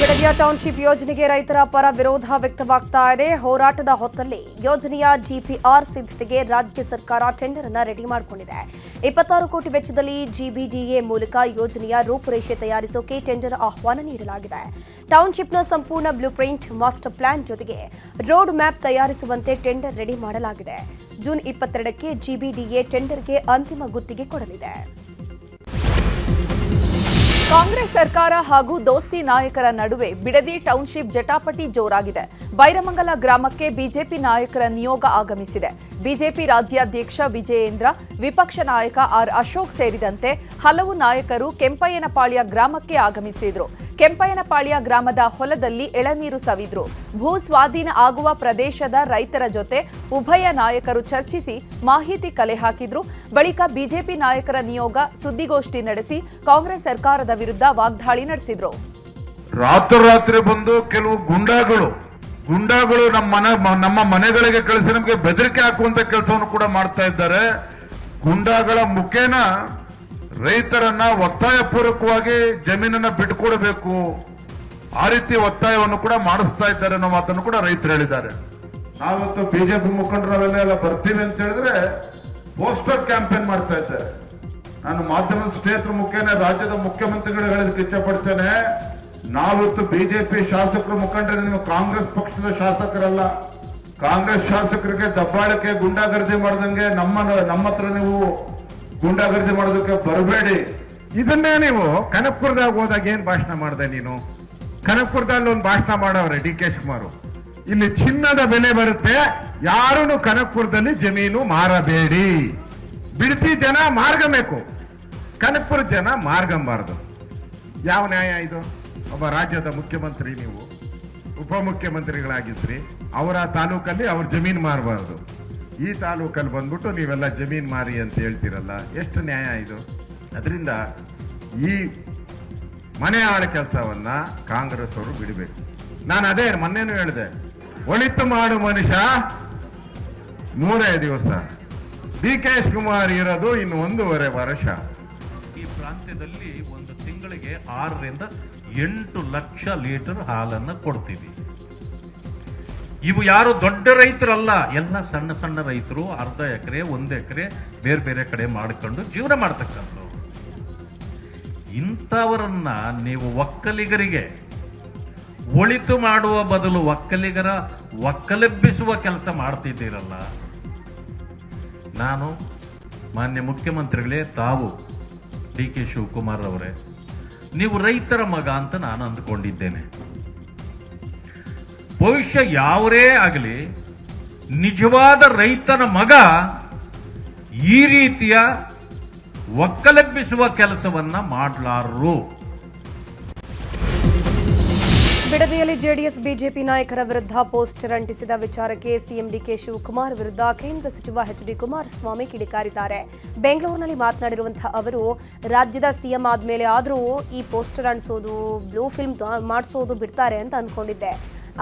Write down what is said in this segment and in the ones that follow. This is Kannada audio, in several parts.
ಬಿಡದಿಯ ಟೌನ್ಶಿಪ್ ಯೋಜನೆಗೆ ರೈತರ ಪರ ವಿರೋಧ ವ್ಯಕ್ತವಾಗ್ತಾ ಇದೆ. ಹೋರಾಟದ ಹೊತ್ತಲ್ಲಿ ಯೋಜನೆಯ ಜಿಪಿಆರ್ ಸಿದ್ಧತೆಗೆ ರಾಜ್ಯ ಸರ್ಕಾರ ಟೆಂಡರ್ ಅನ್ನು ರೆಡಿ ಮಾಡಿಕೊಂಡಿದೆ. 26 ಕೋಟಿ ವೆಚ್ಚದಲ್ಲಿ ಜಿಬಿಡಿಎ ಮೂಲಕ ಯೋಜನೆಯ ರೂಪುರೇಷೆ ತಯಾರಿಸೋಕೆ ಟೆಂಡರ್ ಆಹ್ವಾನ ನೀಡಲಾಗಿದೆ. ಟೌನ್ಶಿಪ್ನ ಸಂಪೂರ್ಣ ಬ್ಲೂ ಪ್ರಿಂಟ್, ಮಾಸ್ಟರ್ ಪ್ಲಾನ್ ಜೊತೆಗೆ ರೋಡ್ ಮ್ಯಾಪ್ ತಯಾರಿಸುವಂತೆ ಟೆಂಡರ್ ರೆಡಿ ಮಾಡಲಾಗಿದೆ. ಜೂನ್ 22ಕ್ಕೆ ಜಿಬಿಡಿಎ ಟೆಂಡರ್ಗೆ ಅಂತಿಮ ಗುತ್ತಿಗೆ ಕೊಡಲಿದೆ. ಕಾಂಗ್ರೆಸ್ ಸರ್ಕಾರ ಹಾಗೂ ದೋಸ್ತಿ ನಾಯಕರ ನಡುವೆ ಬಿಡದಿ ಟೌನ್ಶಿಪ್ ಜಟಾಪಟಿ ಜೋರಾಗಿದೆ. ಬೈರಮಂಗಲ ಗ್ರಾಮಕ್ಕೆ ಬಿಜೆಪಿ ನಾಯಕರ ನಿಯೋಗ ಆಗಮಿಸಿದೆ. ಬಿಜೆಪಿ ರಾಜ್ಯಾಧ್ಯಕ್ಷ ವಿಜಯೇಂದ್ರ, ವಿಪಕ್ಷ ನಾಯಕ ಆರ್ ಅಶೋಕ್ ಸೇರಿದಂತೆ ಹಲವು ನಾಯಕರು ಕೆಂಪಯ್ಯನಪಾಳ್ಯ ಗ್ರಾಮಕ್ಕೆ ಆಗಮಿಸಿದ್ರು. ಕೆಂಪಯ್ಯನಪಾಳ್ಯ ಗ್ರಾಮದ ಹೊಲದಲ್ಲಿ ಎಳನೀರು ಸವಿದ್ರು. ಭೂ ಸ್ವಾಧೀನ ಆಗುವ ಪ್ರದೇಶದ ರೈತರ ಜೊತೆ ಉಭಯ ನಾಯಕರು ಚರ್ಚಿಸಿ ಮಾಹಿತಿ ಕಲೆ ಹಾಕಿದ್ರು. ಬಳಿಕ ಬಿಜೆಪಿ ನಾಯಕರ ನಿಯೋಗ ಸುದ್ದಿಗೋಷ್ಠಿ ನಡೆಸಿ ಕಾಂಗ್ರೆಸ್ ಸರ್ಕಾರದ ವಿರುದ್ಧ ವಾಗ್ದಾಳಿ ನಡೆಸಿದ್ರು. ರಾತ್ರಿ ಬಂದು ಕೆಲವು ಗುಂಡಾಗಳು ನಮ್ಮ ಮನೆಗಳಿಗೆ ಕಳಿಸಿ ನಮಗೆ ಬೆದರಿಕೆ ಹಾಕುವಂತ ಕೆಲಸವನ್ನು ಕೂಡ ಮಾಡ್ತಾ ಇದ್ದಾರೆ. ಗುಂಡಾಗಳ ಮುಖೇನ ರೈತರನ್ನ ಒತ್ತಾಯಪೂರ್ವಕವಾಗಿ ಜಮೀನನ್ನ ಬಿಟ್ಟುಕೊಡಬೇಕು, ಆ ರೀತಿ ಒತ್ತಾಯವನ್ನು ಕೂಡ ಮಾಡಿಸ್ತಾ ಇದ್ದಾರೆ ಅನ್ನೋ ಮಾತನ್ನು ಕೂಡ ರೈತರು ಹೇಳಿದ್ದಾರೆ. ನಾವತ್ತು ಬಿಜೆಪಿ ಮುಖಂಡರು ಅವೆಲ್ಲ ಬರ್ತೀವಿ ಅಂತ ಹೇಳಿದ್ರೆ ಪೋಸ್ಟರ್ ಕ್ಯಾಂಪೇನ್ ಮಾಡ್ತಾ ಇದ್ದಾರೆ. ನಾನು ಮಾಧ್ಯಮದ ಸ್ನೇಹಿತರ ಮುಖೇನ ರಾಜ್ಯದ ಮುಖ್ಯಮಂತ್ರಿಗಳು ಹೇಳೋದಕ್ಕೆ ಇಚ್ಛಪಡ್ತೇನೆ, ನಾವತ್ತು ಬಿಜೆಪಿ ಶಾಸಕರು ಮುಖಂಡರು, ನೀವು ಕಾಂಗ್ರೆಸ್ ಪಕ್ಷದ ಶಾಸಕರಲ್ಲ. ಕಾಂಗ್ರೆಸ್ ಶಾಸಕರಿಗೆ ದಬ್ಬಾಳಿಕೆ ಗುಂಡಾಗರ್ದಿ ಮಾಡ್ದಂಗೆ ನಮ್ಮ ಹತ್ರ ನೀವು ಗುಂಡಾಗರ್ದಿ ಮಾಡೋದಕ್ಕೆ ಬರಬೇಡಿ. ಇದನ್ನೇ ನೀವು ಕನಕಪುರದಾಗ ಹೋದಾಗ ಏನ್ ಭಾಷಣ ಮಾಡಿದೆ ನೀನು? ಕನಕಪುರದಲ್ಲಿ ಒಂದು ಭಾಷಣ ಮಾಡವ್ರೆ ಡಿ ಕೆ ಶಿವಕುಮಾರ್, ಇಲ್ಲಿ ಚಿನ್ನದ ಬೆಲೆ ಬರುತ್ತೆ, ಯಾರೂ ಕನಕಪುರದಲ್ಲಿ ಜಮೀನು ಮಾರಬೇಡಿ, ಬಿಡತಿ ಜನ ಮಾರ್ಗಬೇಕು, ಕನಕಪುರ ಜನ ಮಾರ್ಗಂಬಾರ್ದು. ಯಾವ ನ್ಯಾಯ ಇದು? ಒಬ್ಬ ರಾಜ್ಯದ ಮುಖ್ಯಮಂತ್ರಿ, ನೀವು ಉಪಮುಖ್ಯಮಂತ್ರಿಗಳಾಗಿದ್ರಿ, ಅವರ ತಾಲೂಕಲ್ಲಿ ಅವ್ರ ಜಮೀನು ಮಾರಬಾರ್ದು, ಈ ತಾಲೂಕಲ್ಲಿ ಬಂದ್ಬಿಟ್ಟು ನೀವೆಲ್ಲ ಜಮೀನು ಮಾರಿ ಅಂತ ಹೇಳ್ತೀರಲ್ಲ, ಎಷ್ಟು ನ್ಯಾಯ ಇದು? ಅದರಿಂದ ಈ ಮನೆ ಆಳ ಕೆಲಸವನ್ನ ಕಾಂಗ್ರೆಸ್ ಅವರು ಬಿಡಬೇಕು. ನಾನು ಅದೇ ಮೊನ್ನೆನೂ ಹೇಳಿದೆ, ಒಳಿತು ಮಾಡು ಮನುಷ್ಯ 100 ದಿವಸ, ಡಿ ಕೆ ಶಿವಕುಮಾರ್ ಇರೋದು ಇನ್ನು 1.5 ವರ್ಷ. ಈ ಪ್ರಾಂತ್ಯದಲ್ಲಿ ಒಂದು ತಿಂಗಳಿಗೆ 6 ರಿಂದ 8 ಲಕ್ಷ ಲೀಟರ್ ಹಾಲನ್ನು ಕೊಡ್ತೀವಿ. ಇವು ಯಾರು ದೊಡ್ಡ ರೈತರಲ್ಲ, ಎಲ್ಲ ಸಣ್ಣ ಸಣ್ಣ ರೈತರು, 1/2 ಎಕರೆ 1 ಎಕರೆ ಬೇರೆ ಬೇರೆ ಕಡೆ ಮಾಡಿಕೊಂಡು ಜೀವನ ಮಾಡ್ತಕ್ಕಂಥವ್ರು. ಇಂಥವರನ್ನ ನೀವು ಒಕ್ಕಲಿಗರಿಗೆ ಒಳಿತು ಮಾಡುವ ಬದಲು ಒಕ್ಕಲಿಗರ ಒಕ್ಕಲೆಬ್ಬಿಸುವ ಕೆಲಸ ಮಾಡ್ತಿದ್ದೀರಲ್ಲ. ನಾನು ಮಾನ್ಯ ಮುಖ್ಯಮಂತ್ರಿಗಳೇ, ತಾವು ಡಿ ಕೆ ಶಿವಕುಮಾರ್ ಅವರೇ, ನೀವು ರೈತರ ಮಗ ಅಂತ ನಾನು ಅಂದ್ಕೊಂಡಿದ್ದೇನೆ. ಭವಿಷ್ಯ ಯಾವರೇ ಆಗಲಿ, ನಿಜವಾದ ರೈತನ ಮಗ ಈ ರೀತಿಯ ಒಕ್ಕಲೆಬ್ಬಿಸುವ ಕೆಲಸವನ್ನ ಮಾಡಲಾರರು. ಬಿಡದಿಯಲ್ಲಿ ಜೆಡಿಎಸ್ ಬಿಜೆಪಿ ನಾಯಕರ ವಿರುದ್ಧ ಪೋಸ್ಟರ್ ಅಂಟಿಸಿದ ವಿಚಾರಕ್ಕೆ ಸಿಎಂ ಡಿಕೆ ಶಿವಕುಮಾರ್ ವಿರುದ್ಧ ಕೇಂದ್ರ ಸಚಿವ ಎಚ್.ಡಿ. ಕುಮಾರಸ್ವಾಮಿ ಕಿಡಿಕಾರಿದ್ದಾರೆ. ಬೆಂಗಳೂರಿನಲ್ಲಿ ಮಾತನಾಡಿರುವಂತಹ ಅವರು, ರಾಜ್ಯದ ಸಿಎಂ ಆದ್ಮೇಲೆ ಆದರೂ ಈ ಪೋಸ್ಟರ್ ಅಂಟಿಸೋದು, ಬ್ಲೂ ಫಿಲ್ಮ್ ಮಾಡಿಸೋದು ಬಿಡ್ತಾರೆ ಅಂತ ಅಂದ್ಕೊಂಡಿದ್ದೆ.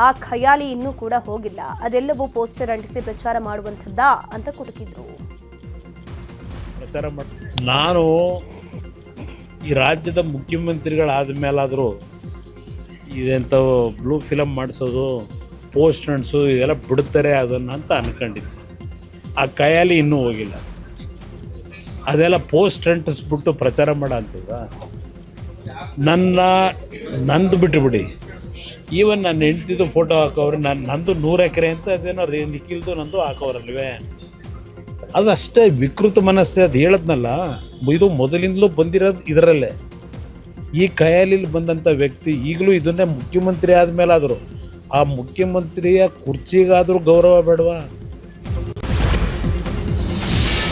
ಆ ಖಯಾಲಿ ಇನ್ನೂ ಕೂಡ ಹೋಗಿಲ್ಲ, ಅದೆಲ್ಲವೂ ಪೋಸ್ಟರ್ ಅಂಟಿಸಿ ಪ್ರಚಾರ ಮಾಡುವಂಥದ್ದಾ ಅಂತ ಕುಟುಕಿದ್ರು. ನಾನು ಈ ರಾಜ್ಯದ ಮುಖ್ಯಮಂತ್ರಿಗಳಾದ ಮೇಲಾದರೂ ಇದೆಂಥ ಬ್ಲೂ ಫಿಲಮ್ ಮಾಡಿಸೋದು, ಪೋಸ್ಟ್ ಅಂಟಿಸೋದು ಇದೆಲ್ಲ ಬಿಡ್ತಾರೆ ಅದನ್ನು ಅಂತ ಅನ್ಕೊಂಡಿದ್ದೆ. ಆ ಕೈಯಲ್ಲಿ ಇನ್ನೂ ಹೋಗಿಲ್ಲ. ಅದೆಲ್ಲ ಪೋಸ್ಟ್ ಅಂಟಿಸ್ಬಿಟ್ಟು ಪ್ರಚಾರ ಮಾಡೋ ಅಂಥದ್ದು ನಂದು ಬಿಟ್ಟುಬಿಡಿ. ಈವನ್ ನನ್ನ ಹೆಂಡ್ತಿದ್ದು ಫೋಟೋ ಹಾಕೋರು, ನಂದು 100 ಎಕರೆ ಅಂತ ಅದೇನೋ ನಿಖಿಲ್ದು ನಂದು ಹಾಕೋರಲ್ವೇ. ಅದು ಅಷ್ಟೇ ವಿಕೃತ ಮನಸ್ಸೆ. ಅದು ಹೇಳದ್ನಲ್ಲ, ಇದು ಮೊದಲಿಂದಲೂ ಬಂದಿರೋದು ಇದರಲ್ಲೇ. ಈ ಕೈಯಲ್ಲಿ ಬಂದಂಥ ವ್ಯಕ್ತಿ ಈಗಲೂ ಇದನ್ನೇ ಮುಖ್ಯಮಂತ್ರಿ ಆದಮೇಲಾದರೂ ಆ ಮುಖ್ಯಮಂತ್ರಿಯ ಕುರ್ಚಿಗಾದರೂ ಗೌರವ ಬೇಡವಾ?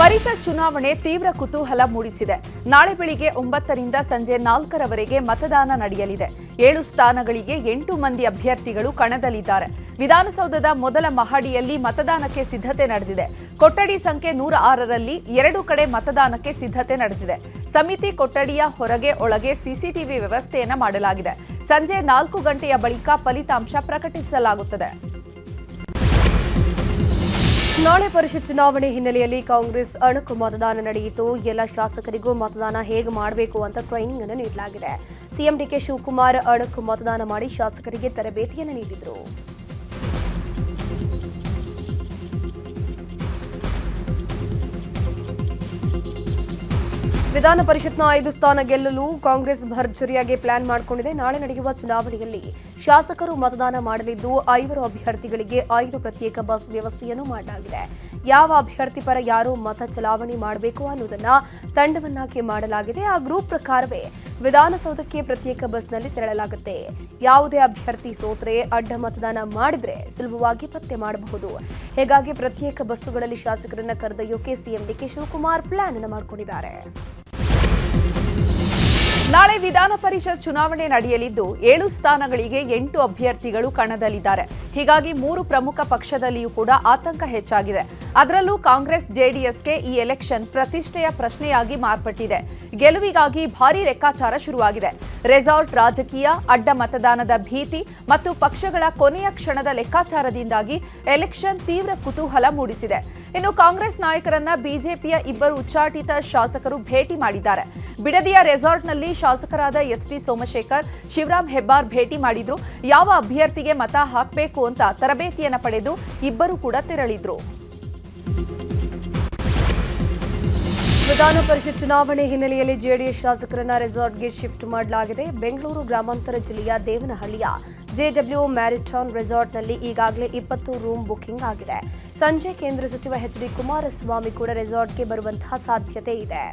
ಪರಿಷತ್ ಚುನಾವಣೆ ತೀವ್ರ ಕುತೂಹಲ ಮೂಡಿಸಿದೆ. ನಾಳೆ ಬೆಳಿಗ್ಗೆ 9ರಿಂದ ಸಂಜೆ 4ರವರೆಗೆ ಮತದಾನ ನಡೆಯಲಿದೆ. 7 ಸ್ಥಾನಗಳಿಗೆ 8 ಮಂದಿ ಅಭ್ಯರ್ಥಿಗಳು ಕಣದಲ್ಲಿದ್ದಾರೆ. ವಿಧಾನಸೌಧದ ಮೊದಲ ಮಹಡಿಯಲ್ಲಿ ಮತದಾನಕ್ಕೆ ಸಿದ್ಧತೆ ನಡೆದಿದೆ. ಕೊಠಡಿ ಸಂಖ್ಯೆ 106ರಲ್ಲಿ 2 ಕಡೆ ಮತದಾನಕ್ಕೆ ಸಿದ್ಧತೆ ನಡೆದಿದೆ. ಸಮಿತಿ ಕೊಠಡಿಯ ಹೊರಗೆ ಒಳಗೆ ಸಿಸಿಟಿವಿ ವ್ಯವಸ್ಥೆಯನ್ನು ಮಾಡಲಾಗಿದೆ. ಸಂಜೆ 4 ಗಂಟೆಯ ಬಳಿಕ ಫಲಿತಾಂಶ ಪ್ರಕಟಿಸಲಾಗುತ್ತದೆ. ನಾಳೆ ಪರಿಷತ್ ಚುನಾವಣೆ ಹಿನ್ನೆಲೆಯಲ್ಲಿ ಕಾಂಗ್ರೆಸ್ ಅಣಕು ಮತದಾನ ನಡೆಯಿತು. ಎಲ್ಲ ಶಾಸಕರಿಗೂ ಮತದಾನ ಹೇಗೆ ಮಾಡಬೇಕು ಅಂತ ಟ್ರೈನಿಂಗ್ ಅನ್ನು ನೀಡಲಾಗಿದೆ. ಸಿಎಂ ಡಿಕೆ ಶಿವಕುಮಾರ್ ಅಣಕು ಮತದಾನ ಮಾಡಿ ಶಾಸಕರಿಗೆ ತರಬೇತಿಯನ್ನು ನೀಡಿದರು. ವಿಧಾನ ಪರಿಷತ್ನ 5 ಸ್ಥಾನ ಗೆಲ್ಲಲು ಕಾಂಗ್ರೆಸ್ ಭರ್ಜರಿಯಾಗಿ ಪ್ಲಾನ್ ಮಾಡಿಕೊಂಡಿದೆ. ನಾಳೆ ನಡೆಯುವ ಚುನಾವಣೆಯಲ್ಲಿ ಶಾಸಕರು ಮತದಾನ ಮಾಡಲಿದ್ದು 5 ಅಭ್ಯರ್ಥಿಗಳಿಗೆ 5 ಪ್ರತ್ಯೇಕ ಬಸ್ ವ್ಯವಸ್ಥೆಯನ್ನು ಮಾಡಲಾಗಿದೆ. ಯಾವ ಅಭ್ಯರ್ಥಿ ಪರ ಯಾರು ಮತ ಚಲಾವಣೆ ಮಾಡಬೇಕು ಅನ್ನೋದನ್ನ ತಂಡವನ್ನಾಗಿ ಮಾಡಲಾಗಿದೆ. ಆ ಗ್ರೂಪ್ ಪ್ರಕಾರವೇ ವಿಧಾನಸೌಧಕ್ಕೆ ಪ್ರತ್ಯೇಕ ಬಸ್ನಲ್ಲಿ ತೆರಳಲಾಗುತ್ತೆ. ಯಾವುದೇ ಅಭ್ಯರ್ಥಿ ಸೋತ್ರೆ ಅಡ್ಡ ಮತದಾನ ಮಾಡಿದ್ರೆ ಸುಲಭವಾಗಿ ಪತ್ತೆ ಮಾಡಬಹುದು. ಹೀಗಾಗಿ ಪ್ರತ್ಯೇಕ ಬಸ್ಸುಗಳಲ್ಲಿ ಶಾಸಕರನ್ನ ಕರೆದೊಯ್ಯೋಕೆ ಸಿಎಂ ಡಿಕೆ ಶಿವಕುಮಾರ್ ಪ್ಲಾನ್ ಅನ್ನು ಮಾಡಿಕೊಂಡಿದ್ದಾರೆ. ನಾಳೆ ವಿಧಾನ ಪರಿಷತ್ ಚುನಾವಣೆ ನಡೆಯಲಿದ್ದು 7 ಸ್ಥಾನಗಳಿಗೆ 8 ಅಭ್ಯರ್ಥಿಗಳು ಕಣದಲ್ಲಿದ್ದಾರೆ. ಹೀಗಾಗಿ 3 ಪ್ರಮುಖ ಪಕ್ಷದಲ್ಲಿಯೂ ಕೂಡ ಆತಂಕ ಹೆಚ್ಚಾಗಿದೆ. ಅದರಲ್ಲೂ ಕಾಂಗ್ರೆಸ್ ಜೆಡಿಎಸ್ಗೆ ಈ ಎಲೆಕ್ಷನ್ ಪ್ರತಿಷ್ಠೆಯ ಪ್ರಶ್ನೆಯಾಗಿ ಮಾರ್ಪಟ್ಟಿದೆ. ಗೆಲುವಿಗಾಗಿ ಭಾರೀ ಲೆಕ್ಕಾಚಾರ ಶುರುವಾಗಿದೆ. ರೆಸಾರ್ಟ್ ರಾಜಕೀಯ, ಅಡ್ಡ ಮತದಾನದ ಭೀತಿ ಮತ್ತು ಪಕ್ಷಗಳ ಕೊನೆಯ ಕ್ಷಣದ ಲೆಕ್ಕಾಚಾರದಿಂದಾಗಿ ಎಲೆಕ್ಷನ್ ತೀವ್ರ ಕುತೂಹಲ ಮೂಡಿಸಿದೆ. ಇನ್ನು ಕಾಂಗ್ರೆಸ್ ನಾಯಕರನ್ನ ಬಿಜೆಪಿಯ 2 ಉಚ್ಚಾಟಿತ ಶಾಸಕರು ಭೇಟಿ ಮಾಡಿದ್ದಾರೆ. ಬಿಡದಿಯ ರೆಸಾರ್ಟ್ನಲ್ಲಿ ಶಾಸಕರಾದ ಎಸ್ಟಿ ಸೋಮಶೇಖರ್, ಶಿವರಾಮ್ ಹೆಬ್ಬಾರ್ ಭೇಟಿ ಮಾಡಿದ್ರು. ಯಾವ ಅಭ್ಯರ್ಥಿಗೆ ಮತ ಹಾಕಬೇಕು ಅಂತ ತರಬೇತಿಯನ್ನು ಪಡೆದು ಇಬ್ಬರು ಕೂಡ ತೆರಳಿದ್ರು. ವಿಧಾನ ಪರಿಷತ್ ಚುನಾವಣೆ ಹಿನ್ನೆಲೆಯಲ್ಲಿ ಜೆಡಿಎಸ್ ಶಾಸಕರನ್ನ ರೆಸಾರ್ಟ್ಗೆ ಶಿಫ್ಟ್ ಮಾಡಲಾಗಿದೆ. ಬೆಂಗಳೂರು ಗ್ರಾಮಾಂತರ ಜಿಲ್ಲೆಯ ದೇವನಹಳ್ಳಿಯ ಜೆಡಬ್ಲ್ಯೂ ಮ್ಯಾರಿಟಾನ್ ರೆಸಾರ್ಟ್ನಲ್ಲಿ ಈಗಾಗಲೇ 20 ರೂಮ್ ಬುಕಿಂಗ್ ಆಗಿದೆ. ಸಂಜೆ ಕೇಂದ್ರ ಸಚಿವ ಎಚ್ ಡಿ ಕುಮಾರಸ್ವಾಮಿ ಕೂಡ ರೆಸಾರ್ಟ್ಗೆ ಬರುವಂತಹ ಸಾಧ್ಯತೆ ಇದೆ.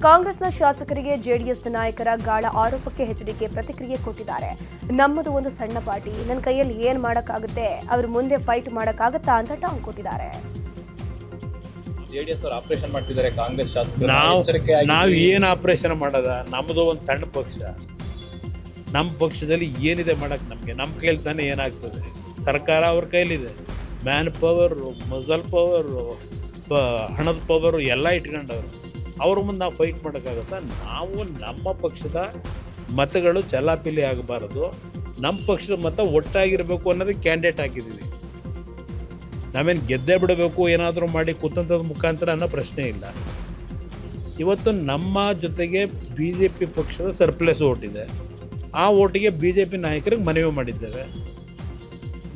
ಕಾಂಗ್ರೆಸ್ನ ಶಾಸಕರಿಗೆ ಜೆಡಿಎಸ್ ನಾಯಕರ ಗಾಳ ಆರೋಪಕ್ಕೆ ಎಚ್ಡಿಕೆ ಪ್ರತಿಕ್ರಿಯೆ ಕೊಟ್ಟಿದ್ದಾರೆ. ನಮ್ಮದು ಒಂದು ಸಣ್ಣ ಪಾರ್ಟಿ, ನನ್ನ ಕೈಯಲ್ಲಿ ಏನ್ ಮಾಡಕ್ಕಾಗುತ್ತೆ, ಅವ್ರ ಮುಂದೆ ಫೈಟ್ ಮಾಡಕ್ಕಾಗತ್ತಾ ಅಂತ ಟಾಂಗ್ ಕೊಟ್ಟಿದ್ದಾರೆ. ಜೆಡಿಎಸ್ ಅವರು ಆಪರೇಷನ್ ಮಾಡ್ತಿದ್ದಾರೆ ಕಾಂಗ್ರೆಸ್ ಶಾಸಕರು. ನಾವು ಏನು ಆಪರೇಷನ್ ಮಾಡೋದ? ನಮ್ಮದು ಒಂದು ಸಣ್ಣ ಪಕ್ಷ. ನಮ್ಮ ಪಕ್ಷದಲ್ಲಿ ಏನಿದೆ ಮಾಡಕ್ಕೆ ನಮ್ಮ ಕೈಲಿ ತಾನೇ ಏನಾಗ್ತದೆ? ಸರ್ಕಾರ ಅವ್ರ ಕೈಲಿದೆ. ಮ್ಯಾನ್ ಪವರ್, ಮಸಲ್ ಪವರ್, ಹಣದ ಪವರು ಎಲ್ಲ ಇಟ್ಕೊಂಡವ್ರು. ಅವ್ರ ಮುಂದೆ ನಾವು ಫೈಟ್ ಮಾಡೋಕ್ಕಾಗತ್ತಾ? ನಾವು ನಮ್ಮ ಪಕ್ಷದ ಮತಗಳು ಚಲಾಪಿಲಿ ಆಗಬಾರದು. ನಮ್ಮ ಪಕ್ಷದ ಮತ ಒಟ್ಟಾಗಿರಬೇಕು ಅನ್ನೋದಕ್ಕೆ ಕ್ಯಾಂಡಿಡೇಟ್ ಹಾಕಿದ್ದೀವಿ. ನಾವೇನು ಗೆದ್ದೇ ಬಿಡಬೇಕು, ಏನಾದರೂ ಮಾಡಿ ಕುತಂತ್ರದ ಮುಖಾಂತರ ಅನ್ನೋ ಪ್ರಶ್ನೆ ಇಲ್ಲ. ಇವತ್ತು ನಮ್ಮ ಜೊತೆಗೆ ಬಿ ಜೆ ಪಿ ಪಕ್ಷದ ಸರ್ಪ್ಲಸ್ ಓಟ್ ಇದೆ. ಆ ಓಟಿಗೆ ಬಿ ಜೆ ಪಿ ನಾಯಕರಿಗೆ ಮನವಿ ಮಾಡಿದ್ದೇವೆ.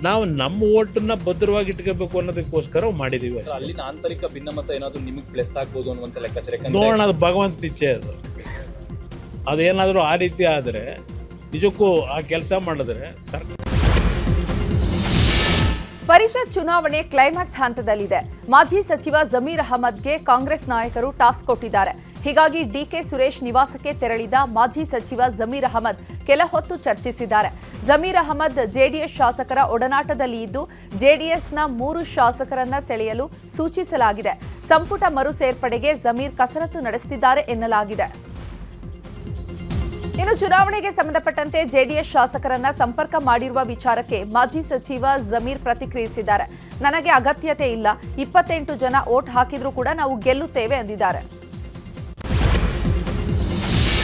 ನಾವು ನಮ್ಮ ಓಟನ್ನ ಭದ್ರವಾಗಿ ಇಟ್ಕೋಬೇಕು ಅನ್ನೋದಕ್ಕೋಸ್ಕರ ಮಾಡಿದ್ದೀವಿ. ಅಲ್ಲಿನ ಆಂತರಿಕ ಭಿನ್ನಮತ ಏನಾದರೂ ನಿಮಗೆ ಪ್ಲಸ್ ಆಗ್ಬೋದು ಅನ್ನುವಂಥ ಲೆಕ್ಕಾಚಾರ ನೋಡೋಣ. ಅದು ಭಗವಂತ ಇಚ್ಛೆ. ಅದೇನಾದರೂ ಆ ರೀತಿ ಆದರೆ ನಿಜಕ್ಕೂ ಆ ಕೆಲಸ ಮಾಡಿದ್ರೆ ಪರಿಷತ್ ಚುನಾವಣೆ ಕ್ಲೈಮ್ಯಾಕ್ಸ್ ಹಂತದಲ್ಲಿದೆ. ಮಾಜಿ ಸಚಿವ ಜಮೀರ್ ಅಹಮದ್ಗೆ ಕಾಂಗ್ರೆಸ್ ನಾಯಕರು ಟಾಸ್ಕ್ ಕೊಟ್ಟಿದ್ದಾರೆ. ಹೀಗಾಗಿ ಡಿಕೆ ಸುರೇಶ್ ನಿವಾಸಕ್ಕೆ ತೆರಳಿದ ಮಾಜಿ ಸಚಿವ ಜಮೀರ್ ಅಹಮದ್ ಕೆಲ ಹೊತ್ತು ಚರ್ಚಿಸಿದ್ದಾರೆ. ಜಮೀರ್ ಅಹಮದ್ ಜೆಡಿಎಸ್ ಶಾಸಕರ ಒಡನಾಟದಲ್ಲಿ ಇದ್ದು ಜೆಡಿಎಸ್ನ 3 ಶಾಸಕರನ್ನ ಸೆಳೆಯಲು ಸೂಚಿಸಲಾಗಿದೆ. ಸಂಪುಟ ಮರು ಸೇರ್ಪಡೆಗೆ ಜಮೀರ್ ಕಸರತ್ತು ನಡೆಸುತ್ತಿದ್ದಾರೆ ಎನ್ನಲಾಗಿದೆ. ಇನ್ನು ಚುನಾವಣೆಗೆ ಸಂಬಂಧಪಟ್ಟಂತೆ ಜೆಡಿಎಸ್ ಶಾಸಕರನ್ನ ಸಂಪರ್ಕ ಮಾಡಿರುವ ವಿಚಾರಕ್ಕೆ ಮಾಜಿ ಸಚಿವ ಜಮೀರ್ ಪ್ರತಿಕ್ರಿಯಿಸಿದ್ದಾರೆ. ನನಗೆ ಅಗತ್ಯತೆ ಇಲ್ಲ, 28 ಜನ ವೋಟ್ ಹಾಕಿದ್ರೂ ಕೂಡ ನಾವು ಗೆಲ್ಲುತ್ತೇವೆ ಎಂದಿದ್ದಾರೆ.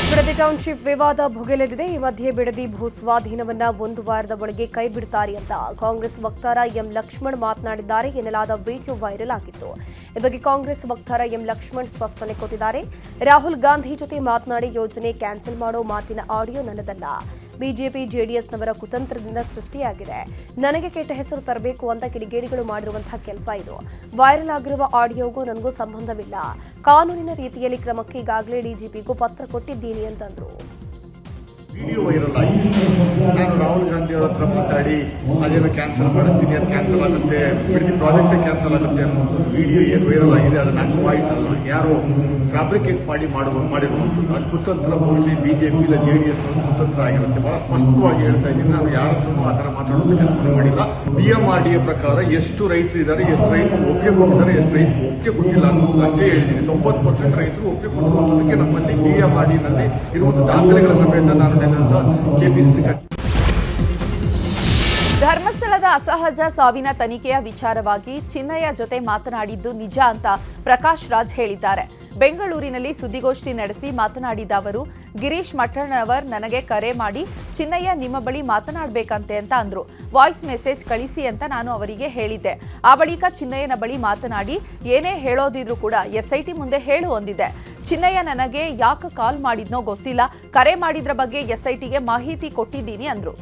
ಬಿಡದಿ ಟೌನ್ಶಿಪ್ ವಿವಾದ ಭುಗಿಲೆದಿದೆ. ಈ ಮಧ್ಯೆ ಬಿಡದಿ ಭೂ ಸ್ವಾಧೀನವನ್ನ 1 ವಾರದ ಒಳಗೆ ಕೈ ಬಿಡುತ್ತಾರೆ ಅಂತ ಕಾಂಗ್ರೆಸ್ ವಕ್ತಾರ ಎಂ ಲಕ್ಷ್ಮಣ್ ಮಾತನಾಡಿದ್ದಾರೆ ಎನ್ನಲಾದ ವಿಡಿಯೋ ವೈರಲ್ ಆಗಿತ್ತು. ಈ ಬಗ್ಗೆ ಕಾಂಗ್ರೆಸ್ ವಕ್ತಾರ ಎಂ ಲಕ್ಷ್ಮಣ್ ಸ್ಪಷ್ಟನೆ ಕೊಟ್ಟಿದ್ದಾರೆ. ರಾಹುಲ್ ಗಾಂಧಿ ಜೊತೆ ಮಾತನಾಡಿ ಯೋಜನೆ ಕ್ಯಾನ್ಸಲ್ ಮಾಡೋ ಮಾತಿನ ಆಡಿಯೋ ನನ್ನದಲ್ಲ. ಬಿಜೆಪಿ ಜೆಡಿಎಸ್ನವರ ಕುತಂತ್ರದಿಂದ ಸೃಷ್ಟಿಯಾಗಿದೆ. ನನಗೆ ಕೆಟ್ಟ ಹೆಸರು ತರಬೇಕು ಅಂತ ಕಿಡಿಗೇಡಿಗಳು ಮಾಡಿರುವಂತಹ ಕೆಲಸ ಇದು. ವೈರಲ್ ಆಗಿರುವ ಆಡಿಯೋಗೂ ನನಗೂ ಸಂಬಂಧವಿಲ್ಲ. ಕಾನೂನಿನ ರೀತಿಯಲ್ಲಿ ಕ್ರಮಕ್ಕೆ ಈಗಾಗಲೇ ಡಿಜಿಪಿಗೂ ಪತ್ರ ಕೊಟ್ಟಿದ್ದೀನಿ ಅಂತಂದ್ರು. ವಿಡಿಯೋ ವೈರಲ್ ಆಗಿದೆ. ನಾನು ರಾಹುಲ್ ಗಾಂಧಿ ಅವರ ಹತ್ರ ಮಾತಾಡಿ ಅದೇನು ಕ್ಯಾನ್ಸಲ್ ಮಾಡಿಸ್ತೀನಿ, ಅದು ಕ್ಯಾನ್ಸಲ್ ಆಗುತ್ತೆ, ಬಿಡದಿ ಪ್ರಾಜೆಕ್ಟ್ ಕ್ಯಾನ್ಸಲ್ ಆಗುತ್ತೆ ಅನ್ನೋದು ವಿಡಿಯೋ ಏನು ವೈರಲ್ ಆಗಿದೆ ಅದು ನನ್ನ ವಾಯ್ಸ್ ಅಲ್ಲ, ಯಾರೋ ಫ್ಯಾಬ್ರಿಕೇಟ್ ಮಾಡಿ ಮಾಡಿರುವಂಥದ್ದು. ಅದು ಕುತಂತ್ರ, ಮೋಸ್ಟ್ಲಿ ಬಿಜೆಪಿ ಇಲ್ಲ JDS ಕುತಂತ್ರ ಆಗಿರುತ್ತೆ. ಬಹಳ ಸ್ಪಷ್ಟವಾಗಿ ಹೇಳ್ತಾ ಇದ್ದೀನಿ, ನಾನು ಯಾರತ್ರೂ ಆ ಥರ ಮಾತಾಡೋದು ಕೆಲಸ ಮಾಡಿಲ್ಲ. PMRDA ಪ್ರಕಾರ ಎಷ್ಟು ರೈತರು ಇದ್ದಾರೆ, ಎಷ್ಟು ರೈತರು ಒಪ್ಪಿಗೆ ಕೊಟ್ಟಿದ್ದಾರೆ, ಎಷ್ಟು ರೈತರು ಒಪ್ಪಿಗೆ ಕೊಟ್ಟಿಲ್ಲ ಅನ್ನೋದು ಅಷ್ಟೇ ಹೇಳಿದ್ದೀನಿ. 90% ರೈತರು ಒಪ್ಪಿಗೆ ಕೊಟ್ಟಿರುವಂಥದ್ದಕ್ಕೆ ನಮ್ಮಲ್ಲಿ PMRDನಲ್ಲಿ ಇರುವಂಥ ದಾಖಲೆಗಳ ಸಮೇತ ನಾನು ಧರ್ಮಸ್ಥಳದ ಅಸಹಜ ಸಾವಿನ ತನಿಖೆಯ ವಿಚಾರವಾಗಿ ಚಿನ್ನಯ್ಯ ಜೊತೆ ಮಾತನಾಡಿದ್ದು ನಿಜ ಅಂತ ಪ್ರಕಾಶ್ ರಾಜ್ ಹೇಳಿದ್ದಾರೆ. ಬೆಂಗಳೂರಿನಲ್ಲಿ ಸುದ್ದಿಗೋಷ್ಠಿ ನಡೆಸಿ ಮಾತನಾಡಿದ ಅವರು, ಗಿರೀಶ್ ಮಠಣ್ಣವರ್ ನನಗೆ ಕರೆ ಮಾಡಿ ಚಿನ್ನಯ್ಯ ನಿಮ್ಮ ಬಳಿ ಮಾತನಾಡಬೇಕಂತೆ ಅಂತ ಅಂದ್ರು. ವಾಯ್ಸ್ ಮೆಸೇಜ್ ಕಳಿಸಿ ಅಂತ ನಾನು ಅವರಿಗೆ ಹೇಳಿದ್ದೆ. ಆ ಬಳಿಕ ಚಿನ್ನಯ್ಯನ ಬಳಿ ಮಾತನಾಡಿ ಏನೇ ಹೇಳೋದಿದ್ರು ಕೂಡ SIT ಮುಂದೆ ಹೇಳು ಅಂದಿದ್ದೆ. ಚಿನ್ನಯ್ಯ ನನಗೆ ಯಾಕೆ ಕಾಲ್ ಮಾಡಿದ್ನೋ ಗೊತ್ತಿಲ್ಲ, ಕರೆ ಮಾಡಿದ್ರ ಬಗ್ಗೆ SITಗೆ ಮಾಹಿತಿ ಕೊಟ್ಟಿದ್ದೀನಿ ಅಂದ್ರು.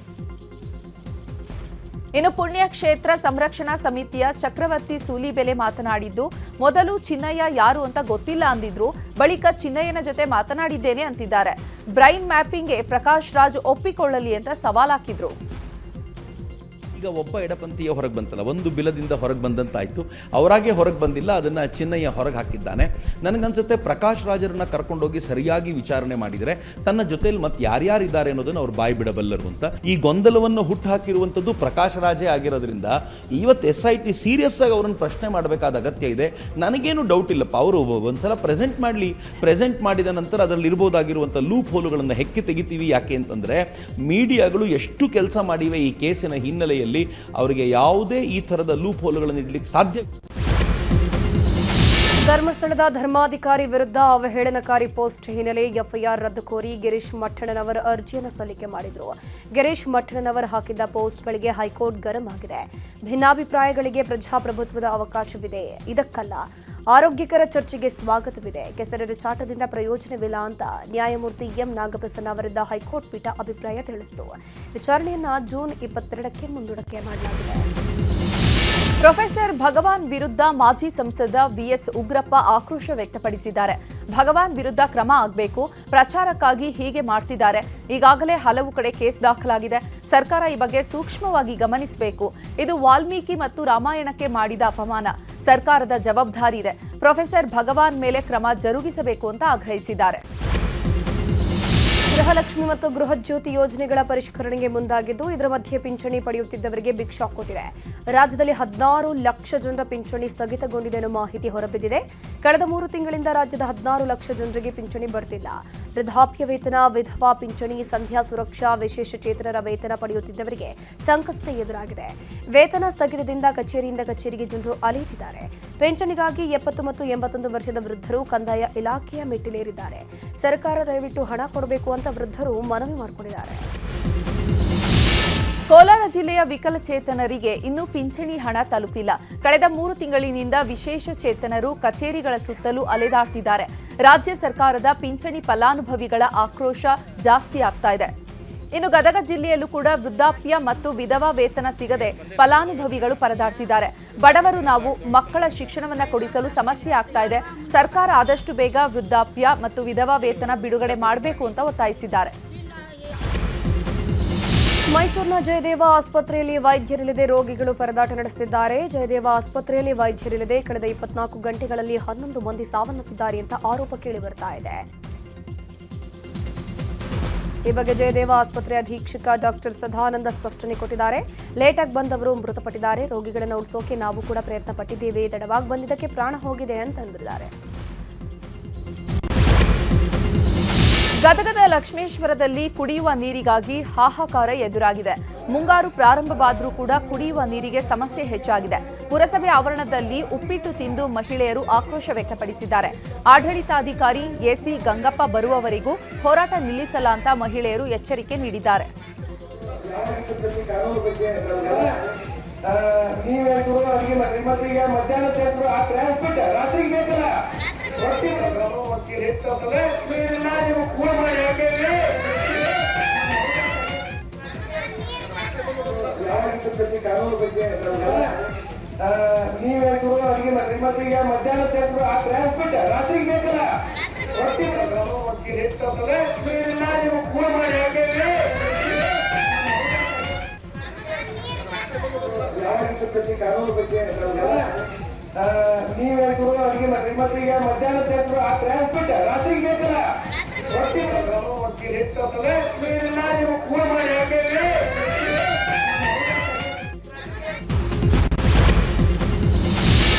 ಇನ್ನು ಪುಣ್ಯಕ್ಷೇತ್ರ ಸಂರಕ್ಷಣಾ ಸಮಿತಿಯ ಚಕ್ರವರ್ತಿ ಸೂಲಿಬೆಲೆ ಮಾತನಾಡಿದ್ದು, ಮೊದಲು ಚಿನ್ನಯ್ಯ ಯಾರು ಅಂತ ಗೊತ್ತಿಲ್ಲ ಅಂದಿದ್ರು, ಬಳಿಕ ಚಿನ್ನಯ್ಯನ ಜೊತೆ ಮಾತನಾಡಿದ್ದೇನೆ ಅಂತಿದ್ದಾರೆ. ಬ್ರೈನ್ ಮ್ಯಾಪಿಂಗ್ಗೆ ಪ್ರಕಾಶ್ ರಾಜ್ ಒಪ್ಪಿಕೊಳ್ಳಲಿ ಅಂತ ಸವಾಲ್ ಹಾಕಿದ್ರು. ಈಗ ಒಬ್ಬ ಎಡಪಂಥೀಯ ಹೊರಗೆ ಬಂತಲ್ಲ, ಒಂದು ಬಿಲದಿಂದ ಹೊರಗೆ ಬಂದಂತಾಯಿತು. ಅವರಾಗೆ ಹೊರಗೆ ಬಂದಿಲ್ಲ, ಅದನ್ನು ಚಿನ್ನಯ್ಯ ಹೊರಗೆ ಹಾಕಿದ್ದಾನೆ. ನನಗನ್ಸುತ್ತೆ ಪ್ರಕಾಶ್ ರಾಜರನ್ನ ಕರ್ಕೊಂಡೋಗಿ ಸರಿಯಾಗಿ ವಿಚಾರಣೆ ಮಾಡಿದರೆ ತನ್ನ ಜೊತೆಯಲ್ಲಿ ಮತ್ತೆ ಯಾರ್ಯಾರಿದ್ದಾರೆ ಅನ್ನೋದನ್ನು ಅವ್ರು ಬಾಯಿ ಬಿಡಬಲ್ಲರು ಅಂತ. ಈ ಗೊಂದಲವನ್ನು ಹುಟ್ಟು ಹಾಕಿರುವಂಥದ್ದು ಪ್ರಕಾಶ್ ರಾಜೇ ಆಗಿರೋದ್ರಿಂದ ಇವತ್ತು SIT ಸೀರಿಯಸ್ ಆಗಿ ಅವರನ್ನು ಪ್ರಶ್ನೆ ಮಾಡಬೇಕಾದ ಅಗತ್ಯ ಇದೆ. ನನಗೇನು ಡೌಟ್ ಇಲ್ಲಪ್ಪ, ಅವರು ಒಂದ್ಸಲ ಪ್ರೆಸೆಂಟ್ ಮಾಡಲಿ. ಪ್ರೆಸೆಂಟ್ ಮಾಡಿದ ನಂತರ ಅದರಲ್ಲಿ ಇರ್ಬೋದಾಗಿರುವಂಥ ಲೂಪ್ ಹೋಲುಗಳನ್ನು ಹೆಕ್ಕಿ ತೆಗಿತೀವಿ. ಯಾಕೆ ಅಂತಂದರೆ ಮೀಡಿಯಾಗಳು ಎಷ್ಟು ಕೆಲಸ ಮಾಡಿವೆ ಈ ಕೇಸಿನ ಹಿನ್ನೆಲೆಯಲ್ಲಿ, ಅವರಿಗೆ ಯಾವುದೇ ಈ ಥರದ ಲೂಪ್ ಹೋಲುಗಳನ್ನು ಇಡಲಿಕ್ಕೆ ಸಾಧ್ಯ. ಧರ್ಮಸ್ಥಳದ ಧರ್ಮಾಧಿಕಾರಿ ವಿರುದ್ಧ ಅವಹೇಳನಕಾರಿ ಪೋಸ್ಟ್ ಹಿನ್ನೆಲೆ FIR ರದ್ದು ಕೋರಿ ಗಿರೀಶ್ ಮಠಣ್ಣನವರ್ ಅರ್ಜಿಯನ್ನು ಸಲ್ಲಿಕೆ ಮಾಡಿದರು. ಗಿರೀಶ್ ಮಠಣ್ಣನವರ್ ಹಾಕಿದ್ದ ಪೋಸ್ಟ್ಗಳಿಗೆ ಹೈಕೋರ್ಟ್ ಗರಂ ಆಗಿದೆ. ಭಿನ್ನಾಭಿಪ್ರಾಯಗಳಿಗೆ ಪ್ರಜಾಪ್ರಭುತ್ವದ ಅವಕಾಶವಿದೆ, ಇದಕ್ಕಲ್ಲ. ಆರೋಗ್ಯಕರ ಚರ್ಚೆಗೆ ಸ್ವಾಗತವಿದೆ. ಕೆಸರೆರ ಚಾಟದಿಂದ ಪ್ರಯೋಜನವಿಲ್ಲ ಅಂತ ನ್ಯಾಯಮೂರ್ತಿ M ನಾಗಪ್ರಸನ್ನ ಅವರಿದ್ದ ಹೈಕೋರ್ಟ್ ಪೀಠ ಅಭಿಪ್ರಾಯ ತಿಳಿಸಿತು. ವಿಚಾರಣೆಯನ್ನ ಜೂನ್ 22ಕ್ಕೆ ಮುಂದೂಡಿಕೆ ಮಾಡಲಾಗಿದೆ. ಪ್ರೊಫೆಸರ್ ಭಗವಾನ್ ವಿರುದ್ಧ ಮಾಜಿ ಸಂಸದ VS ಉಗ್ರಪ್ಪ ಆಕ್ರೋಶ ವ್ಯಕ್ತಪಡಿಸಿದ್ದಾರೆ. ಭಗವಾನ್ ವಿರುದ್ಧ ಕ್ರಮ ಆಗಬೇಕು, ಪ್ರಚಾರಕ್ಕಾಗಿ ಹೀಗೆ ಮಾಡ್ತಿದ್ದಾರೆ. ಈಗಾಗಲೇ ಹಲವು ಕಡೆ ಕೇಸ್ ದಾಖಲಾಗಿದೆ. ಸರ್ಕಾರ ಈ ಬಗ್ಗೆ ಸೂಕ್ಷ್ಮವಾಗಿ ಗಮನಿಸಬೇಕು. ಇದು ವಾಲ್ಮೀಕಿ ಮತ್ತು ರಾಮಾಯಣಕ್ಕೆ ಮಾಡಿದ ಅಪಮಾನ. ಸರ್ಕಾರದ ಜವಾಬ್ದಾರಿ ಇದೆ. ಪ್ರೊಫೆಸರ್ ಭಗವಾನ್ ಮೇಲೆ ಕ್ರಮ ಜರುಗಿಸಬೇಕು ಅಂತ ಆಗ್ರಹಿಸಿದ್ದಾರೆ. ಗೃಹಲಕ್ಷ್ಮಿ ಮತ್ತು ಗೃಹಜ್ಯೋತಿ ಯೋಜನೆಗಳ ಪರಿಷ್ಕರಣೆಗೆ ಮುಂದಾಗಿದ್ದು, ಇದರ ಮಧ್ಯೆ ಪಿಂಚಣಿ ಪಡೆಯುತ್ತಿದ್ದವರಿಗೆ ಬಿಗ್ ಶಾಕ್ ಕೊಟ್ಟಿದೆ. ರಾಜ್ಯದಲ್ಲಿ 16 ಲಕ್ಷ ಜನರ ಪಿಂಚಣಿ ಸ್ಥಗಿತಗೊಂಡಿದೆ ಎನ್ನುವ ಮಾಹಿತಿ ಹೊರಬಿದ್ದಿದೆ. ಕಳೆದ 3 ತಿಂಗಳಿಂದ ರಾಜ್ಯದ 16 ಲಕ್ಷ ಜನರಿಗೆ ಪಿಂಚಣಿ ಬರ್ತಿಲ್ಲ. ವೃದ್ಧಾಪ್ಯ ವೇತನ, ವಿಧವಾ ಪಿಂಚಣಿ, ಸಂಧ್ಯಾ ಸುರಕ್ಷಾ, ವಿಶೇಷಚೇತನರ ವೇತನ ಪಡೆಯುತ್ತಿದ್ದವರಿಗೆ ಸಂಕಷ್ಟ ಎದುರಾಗಿದೆ. ವೇತನ ಸ್ಥಗಿತದಿಂದ ಕಚೇರಿಯಿಂದ ಕಚೇರಿಗೆ ಜನರು ಅಲೆಯುತ್ತಿದ್ದಾರೆ. ಪಿಂಚಣಿಗಾಗಿ 70 ಮತ್ತು 81 ವರ್ಷದ ವೃದ್ಧರು ಕಂದಾಯ ಇಲಾಖೆಯ ಮೆಟ್ಟಿಲೇರಿದ್ದಾರೆ. ಸರ್ಕಾರ ದಯವಿಟ್ಟು ಹಣ ಕೊಡಬೇಕು ಅಂತ ವೃದ್ಧರು ಮನವಿ ಮಾಡಿಕೊಂಡಿದ್ದಾರೆ. ಕೋಲಾರ ಜಿಲ್ಲೆಯ ವಿಕಲಚೇತನರಿಗೆ ಇನ್ನೂ ಪಿಂಚಣಿ ಹಣ ತಲುಪಿಲ್ಲ. ಕಳೆದ 3 ತಿಂಗಳಿನಿಂದ ವಿಶೇಷ ಚೇತನರು ಕಚೇರಿಗಳ ಸುತ್ತಲೂ ಅಲೆದಾಡ್ತಿದ್ದಾರೆ. ರಾಜ್ಯ ಸರ್ಕಾರದ ಪಿಂಚಣಿ ಫಲಾನುಭವಿಗಳ ಆಕ್ರೋಶ ಜಾಸ್ತಿ ಆಗ್ತಾ ಇದೆ. ಇನ್ನು ಗದಗ ಜಿಲ್ಲೆಯಲ್ಲೂ ಕೂಡ ವೃದ್ಧಾಪ್ಯ ಮತ್ತು ವಿಧವಾ ವೇತನ ಸಿಗದೆ ಫಲಾನುಭವಿಗಳು ಪರದಾಡ್ತಿದ್ದಾರೆ. ಬಡವರು ನಾವು, ಮಕ್ಕಳ ಶಿಕ್ಷಣವನ್ನ ಕೊಡಿಸಲು ಸಮಸ್ಯೆ ಆಗ್ತಾ ಇದೆ. ಸರ್ಕಾರ ಆದಷ್ಟು ಬೇಗ ವೃದ್ಧಾಪ್ಯ ಮತ್ತು ವಿಧವಾ ವೇತನ ಬಿಡುಗಡೆ ಮಾಡಬೇಕು ಅಂತ ಒತ್ತಾಯಿಸಿದ್ದಾರೆ. ಮೈಸೂರಿನ ಜಯದೇವ ಆಸ್ಪತ್ರೆಯಲ್ಲಿ ವೈದ್ಯರಿಲ್ಲದೆ ರೋಗಿಗಳು ಪರದಾಟ ನಡೆಸಿದ್ದಾರೆ. ಜಯದೇವ ಆಸ್ಪತ್ರೆಯಲ್ಲಿ ವೈದ್ಯರಿಲ್ಲದೆ ಕಳೆದ 24 ಗಂಟೆಗಳಲ್ಲಿ 11 ಮಂದಿ ಸಾವನ್ನಪ್ಪಿದ್ದಾರೆ ಅಂತ ಆರೋಪ ಕೇಳಿಬರ್ತಾ ಇದೆ. ಈ ಬಗ್ಗೆ ಜಯದೇವ ಆಸ್ಪತ್ರೆ ಅಧೀಕ್ಷಕ ಡಾಕ್ಟರ್ ಸದಾನಂದ ಸ್ಪಷ್ಟನೆ ಕೊಟ್ಟಿದ್ದಾರೆ. ಲೇಟಾಗಿ ಬಂದವರು ಮೃತಪಟ್ಟಿದ್ದಾರೆ. ರೋಗಿಗಳನ್ನು ಉಳಿಸೋಕೆ ನಾವು ಕೂಡ ಪ್ರಯತ್ನ ಪಟ್ಟಿದ್ದೇವೆ. ತಡವಾಗಿ ಬಂದಿದ್ದಕ್ಕೆ ಪ್ರಾಣ ಹೋಗಿದೆ ಅಂತಂದಿದ್ದಾರೆ. ಗದಗದ ಲಕ್ಷ್ಮೇಶ್ವರದಲ್ಲಿ ಕುಡಿಯುವ ನೀರಿಗಾಗಿ ಹಾಹಾಕಾರ ಎದುರಾಗಿದೆ. ಮುಂಗಾರು ಪ್ರಾರಂಭವಾದರೂ ಕೂಡ ಕುಡಿಯುವ ನೀರಿಗೆ ಸಮಸ್ಯೆ ಹೆಚ್ಚಾಗಿದೆ. ಪುರಸಭೆ ಆವರಣದಲ್ಲಿ ಉಪ್ಪಿಟ್ಟು ತಿಂದು ಮಹಿಳೆಯರು ಆಕ್ರೋಶ ವ್ಯಕ್ತಪಡಿಸಿದ್ದಾರೆ. ಆಡಳಿತಾಧಿಕಾರಿ AC ಗಂಗಪ್ಪ ಬರುವವರೆಗೂ ಹೋರಾಟ ನಿಲ್ಲಿಸಲ್ಲ ಅಂತ ಮಹಿಳೆಯರು ಎಚ್ಚರಿಕೆ ನೀಡಿದ್ದಾರೆ.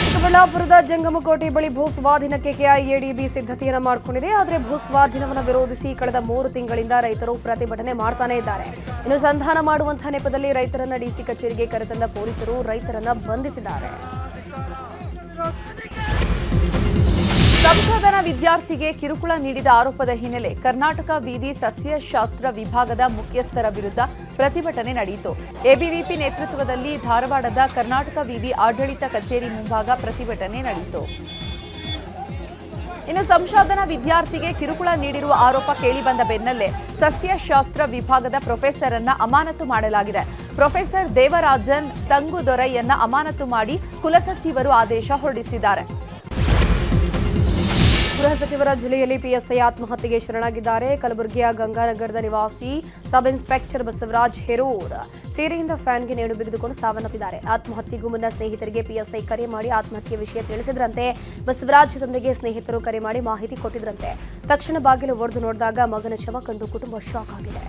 ಚಿಕ್ಕಬಳ್ಳಾಪುರದ ಜಂಗಮಕೋಟೆ ಬಳಿ ಭೂ ಸ್ವಾಧೀನಕ್ಕೆ KIADB ಸಿದ್ಧತೆಯನ್ನು ಮಾಡಿಕೊಂಡಿದೆ. ಆದರೆ ಭೂ ಸ್ವಾಧೀನವನ್ನು ವಿರೋಧಿಸಿ ಕಳೆದ 3 ತಿಂಗಳಿಂದ ರೈತರು ಪ್ರತಿಭಟನೆ ಮಾಡ್ತಾನೆ ಇದ್ದಾರೆ. ಇನ್ನು ಸಂಧಾನ ಮಾಡುವಂತಹ ನೆಪದಲ್ಲಿ ರೈತರನ್ನ DC ಕಚೇರಿಗೆ ಕರೆತಂದ ಪೊಲೀಸರು ರೈತರನ್ನ ಬಂಧಿಸಿದ್ದಾರೆ. ಸಂಶೋಧನಾ ವಿದ್ಯಾರ್ಥಿಗೆ ಕಿರುಕುಳ ನೀಡಿದ ಆರೋಪದ ಹಿನ್ನೆಲೆ ಕರ್ನಾಟಕ ವಿವಿ ಸಸ್ಯಶಾಸ್ತ್ರ ವಿಭಾಗದ ಮುಖ್ಯಸ್ಥರ ವಿರುದ್ಧ ಪ್ರತಿಭಟನೆ ನಡೆಯಿತು. ಎಬಿವಿಪಿ ನೇತೃತ್ವದಲ್ಲಿ ಧಾರವಾಡದ ಕರ್ನಾಟಕ ವಿವಿ ಆಡಳಿತ ಕಚೇರಿ ಮುಂಭಾಗ ಪ್ರತಿಭಟನೆ ನಡೆಯಿತು. ಇನ್ನು ಸಂಶೋಧನಾ ವಿದ್ಯಾರ್ಥಿಗೆ ಕಿರುಕುಳ ನೀಡಿರುವ ಆರೋಪ ಕೇಳಿಬಂದ ಬೆನ್ನಲ್ಲೇ ಸಸ್ಯಶಾಸ್ತ್ರ ವಿಭಾಗದ ಪ್ರೊಫೆಸರ್ ಅನ್ನ ಅಮಾನತು ಮಾಡಲಾಗಿದೆ. ಪ್ರೊಫೆಸರ್ ದೇವರಾಜನ್ ತಂಗುದೊರೈಯನ್ನ ಅಮಾನತು ಮಾಡಿ ಕುಲಸಚಿವರು ಆದೇಶ ಹೊರಡಿಸಿದ್ದಾರೆ. ಗೃಹ ಸಚಿವರ ಜಿಲ್ಲೆಯಲ್ಲಿ ಪಿಎಸ್ಐ ಆತ್ಮಹತ್ಯೆಗೆ ಶರಣಾಗಿದ್ದಾರೆ. ಕಲಬುರಗಿಯ ಗಂಗಾನಗರದ ನಿವಾಸಿ ಸಬ್ ಇನ್ಸ್ಪೆಕ್ಟರ್ ಬಸವರಾಜ್ ಹೆರೂರ್ ಸೀರೆಯಿಂದ ಫ್ಯಾನ್ಗೆ ನೇಣು ಬಿಗಿದುಕೊಂಡು ಸಾವನ್ನಪ್ಪಿದ್ದಾರೆ. ಆತ್ಮಹತ್ಯೆಗೂ ಮುನ್ನ ಸ್ನೇಹಿತರಿಗೆ ಪಿಎಸ್ಐ ಕರೆ ಮಾಡಿ ಆತ್ಮಹತ್ಯೆ ವಿಷಯ ತಿಳಿಸಿದ್ರಂತೆ. ಬಸವರಾಜ್ ತಂದೆಗೆ ಸ್ನೇಹಿತರು ಕರೆ ಮಾಡಿ ಮಾಹಿತಿ ಕೊಟ್ಟಿದ್ರಂತೆ. ತಕ್ಷಣ ಬಾಗಿಲು ಒಡೆದು ನೋಡಿದಾಗ ಮಗನ ಶವ ಕಂಡು ಕುಟುಂಬ ಶಾಕ್ ಆಗಿದೆ.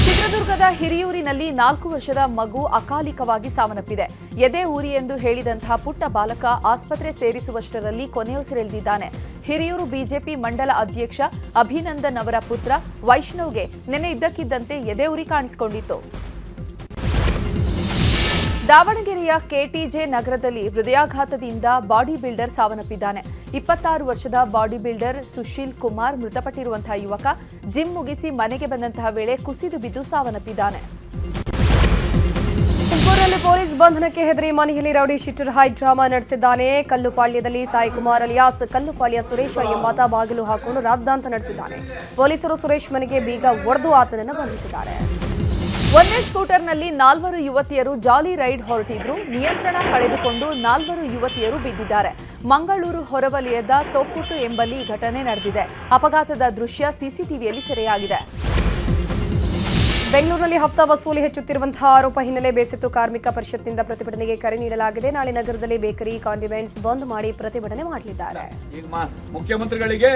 ಚಿತ್ರದುರ್ಗದ ಹಿರಿಯೂರಿನಲ್ಲಿ 4 ವರ್ಷದ ಮಗು ಅಕಾಲಿಕವಾಗಿ ಸಾವನ್ನಪ್ಪಿದೆ. ಎದೆ ಊರಿ ಎಂದು ಹೇಳಿದಂತಹ ಪುಟ್ಟ ಬಾಲಕ ಆಸ್ಪತ್ರೆ ಸೇರಿಸುವಷ್ಟರಲ್ಲಿ ಕೊನೆಯುಸಿರೆಳೆದಿದ್ದಾನೆ. ಹಿರಿಯೂರು ಬಿಜೆಪಿ ಮಂಡಲ ಅಧ್ಯಕ್ಷ ಅಭಿನಂದನ್ ಅವರ ಪುತ್ರ ವೈಷ್ಣವ್ಗೆ ನಿನ್ನೆ ಇದ್ದಕ್ಕಿದ್ದಂತೆ ಎದೆ ಉರಿ ಕಾಣಿಸಿಕೊಂಡಿತ್ತು. ದಾವಣಗೆರೆಯ ಕೆಟಿಜೆ ನಗರದಲ್ಲಿ ಹೃದಯಾಘಾತದಿಂದ ಬಾಡಿ ಬಿಲ್ಡರ್ ಸಾವನ್ನಪ್ಪಿದ್ದಾನೆ. 26 ವರ್ಷದ ಬಾಡಿ ಬಿಲ್ಡರ್ ಸುಶೀಲ್ ಕುಮಾರ್ ಮೃತಪಟ್ಟಿರುವಂತಹ ಯುವಕ ಜಿಮ್ ಮುಗಿಸಿ ಮನೆಗೆ ಬಂದಂತಹ ವೇಳೆ ಕುಸಿದು ಬಿದ್ದು ಸಾವನ್ನಪ್ಪಿದ್ದಾನೆ. ತುಮಕೂರಿನಲ್ಲಿ ಪೊಲೀಸ್ ಬಂಧನಕ್ಕೆ ಹೆದರಿ ಮನೆಯಲ್ಲಿ ರೌಡಿ ಶೀಟರ್ ಹೈ ಡ್ರಾಮಾ ನಡೆಸಿದ್ದಾನೆ. ಕಲ್ಲುಪಾಳ್ಯದಲ್ಲಿ ಸಾಯಿಕುಮಾರ್ ಅಲಿಯಾಸ್ ಕಲ್ಲುಪಾಳ್ಯ ಸುರೇಶ ಎಂಬಾತ ಬಾಗಿಲು ಹಾಕೊಂಡು ರಾದ್ದಾಂತ ನಡೆಸಿದ್ದಾನೆ. ಪೊಲೀಸರು ಸುರೇಶ್ ಮನೆಗೆ ಬೀಗ ಒಡೆದು ಆತನನ್ನು ಬಂಧಿಸಿದ್ದಾರೆ. ಒಂದೇ ಸ್ಕೂಟರ್ನಲ್ಲಿ 4 ಯುವತಿಯರು ಜಾಲಿ ರೈಡ್ ಹೊರಟಿದ್ರು. ನಿಯಂತ್ರಣ ಕಳೆದುಕೊಂಡು 4 ಯುವತಿಯರು ಬಿದ್ದಿದ್ದಾರೆ. ಮಂಗಳೂರು ಹೊರವಲಯದ ತೊಕ್ಕುಟು ಎಂಬಲ್ಲಿ ಈ ಘಟನೆ ನಡೆದಿದೆ. ಅಪಘಾತದ ದೃಶ್ಯ ಸಿಸಿಟಿವಿಯಲ್ಲಿ ಸೆರೆಯಾಗಿದೆ. ಬೆಂಗಳೂರಿನಲ್ಲಿ ಹಫ್ತಾ ವಸೂಲಿ ಹೆಚ್ಚುತ್ತಿರುವಂತಹ ಆರೋಪ ಹಿನ್ನೆಲೆ ಬೇಸತ್ತು ಕಾರ್ಮಿಕ ಪರಿಷತ್ನಿಂದ ಪ್ರತಿಭಟನೆಗೆ ಕರೆ ನೀಡಲಾಗಿದೆ. ನಾಳೆ ನಗರದಲ್ಲಿ ಬೇಕರಿ, ಕಾಂಡಿಮೆಂಟ್ಸ್ ಬಂದ್ ಮಾಡಿ ಪ್ರತಿಭಟನೆ ಮಾಡಲಿದ್ದಾರೆ. ಮುಖ್ಯಮಂತ್ರಿಗಳಿಗೆ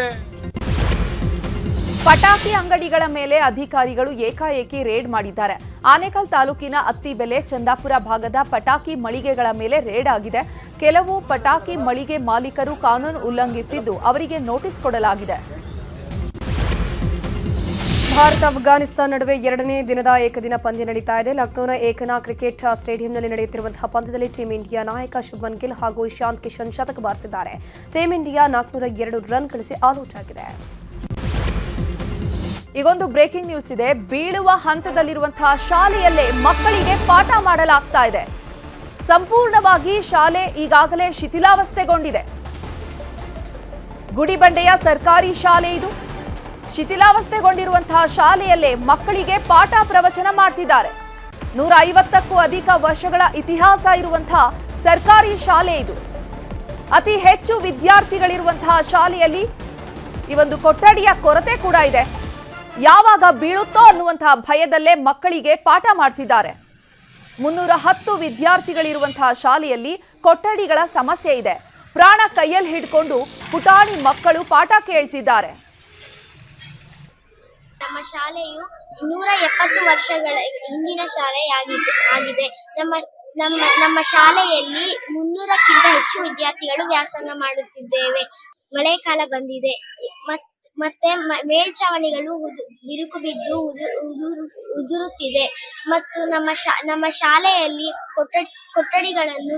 ಪಟಾಕಿ ಅಂಗಡಿಗಳ ಮೇಲೆ ಅಧಿಕಾರಿಗಳು ಏಕಾಏಕಿ ರೇಡ್ ಮಾಡಿದ್ದಾರೆ. ಆನೇಕಲ್ ತಾಲೂಕಿನ ಅತ್ತಿಬೆಲೆ, ಚಂದಾಪುರ ಭಾಗದ ಪಟಾಕಿ ಮಳಿಗೆಗಳ ಮೇಲೆ ರೇಡ್ ಆಗಿದೆ. ಕೆಲವು ಪಟಾಕಿ ಮಳಿಗೆ ಮಾಲೀಕರು ಕಾನೂನು ಉಲ್ಲಂಘಿಸಿದ್ದು ಅವರಿಗೆ ನೋಟಿಸ್ ಕೊಡಲಾಗಿದೆ. ಭಾರತ ಅಫ್ಘಾನಿಸ್ತಾನ ನಡುವೆ 2ನೇ ದಿನದ ಏಕದಿನ ಪಂದ್ಯ ನಡೀತಾ ಇದೆ. ಲಕ್ನೋನ ಏಕನಾ ಕ್ರಿಕೆಟ್ ಸ್ಟೇಡಿಯಂನಲ್ಲಿ ನಡೆಯುತ್ತಿರುವಂತಹ ಪಂದ್ಯದಲ್ಲಿ ಟೀಂ ಇಂಡಿಯಾ ನಾಯಕ ಶುಭ್ಮನ್ ಗಿಲ್ ಹಾಗೂ ಇಶಾಂತ್ ಕಿಶನ್ ಶತಕ ಬಾರಿಸಿದ್ದಾರೆ. ಟೀಂ ಇಂಡಿಯಾ 402 ರನ್ ಗಳಿಸಿ ಆಲ್ಔಟ್ ಆಗಿದೆ. ಈಗೊಂದು ಬ್ರೇಕಿಂಗ್ ನ್ಯೂಸ್ ಇದೆ. ಬೀಳುವ ಹಂತದಲ್ಲಿರುವಂತಹ ಶಾಲೆಯಲ್ಲೇ ಮಕ್ಕಳಿಗೆ ಪಾಠ ಮಾಡಲಾಗ್ತಾ ಇದೆ. ಸಂಪೂರ್ಣವಾಗಿ ಶಾಲೆ ಈಗಾಗಲೇ ಶಿಥಿಲಾವಸ್ಥೆಗೊಂಡಿದೆ. ಗುಡಿಬಂಡೆಯ ಸರ್ಕಾರಿ ಶಾಲೆ ಇದು. ಶಿಥಿಲಾವಸ್ಥೆಗೊಂಡಿರುವಂತಹ ಶಾಲೆಯಲ್ಲೇ ಮಕ್ಕಳಿಗೆ ಪಾಠ ಪ್ರವಚನ ಮಾಡ್ತಿದ್ದಾರೆ. 150ಕ್ಕೂ ಅಧಿಕ ವರ್ಷಗಳ ಇತಿಹಾಸ ಇರುವಂತಹ ಸರ್ಕಾರಿ ಶಾಲೆ ಇದು. ಅತಿ ಹೆಚ್ಚು ವಿದ್ಯಾರ್ಥಿಗಳಿರುವಂತಹ ಶಾಲೆಯಲ್ಲಿ ಈ ಒಂದು ಕೊಠಡಿಯ ಕೊರತೆ ಕೂಡ ಇದೆ. ಯಾವಾಗ ಬೀಳುತ್ತೋ ಅನ್ನುವಂತಹ ಭಯದಲ್ಲೇ ಮಕ್ಕಳಿಗೆ ಪಾಠ ಮಾಡ್ತಿದ್ದಾರೆ. 310 ವಿದ್ಯಾರ್ಥಿಗಳಿರುವಂತಹ ಶಾಲೆಯಲ್ಲಿ ಕೊಠಡಿಗಳ ಸಮಸ್ಯೆ ಇದೆ. ಪ್ರಾಣ ಕೈಯಲ್ಲಿ ಹಿಡ್ಕೊಂಡು ಪುಟಾಣಿ ಮಕ್ಕಳು ಪಾಠ ಕೇಳ್ತಿದ್ದಾರೆ. ನಮ್ಮ ಶಾಲೆಯು 170 ವರ್ಷಗಳ ಹಿಂದಿನ ಶಾಲೆಯಾಗಿದೆ. ನಮ್ಮ ಶಾಲೆಯಲ್ಲಿ 300ಕ್ಕಿಂತ ಹೆಚ್ಚು ವಿದ್ಯಾರ್ಥಿಗಳು ವ್ಯಾಸಂಗ ಮಾಡುತ್ತಿದ್ದೇವೆ. ಮಳೆಗಾಲ ಬಂದಿದೆ ಮತ್ತೆ ಮೇಲ್ಛಾವಣಿಗಳು ಬಿರುಕು ಬಿದ್ದು ಉದುರುತ್ತಿದೆ ಮತ್ತು ನಮ್ಮ ಶಾಲೆಯಲ್ಲಿ ಕೊಠಡಿಗಳನ್ನು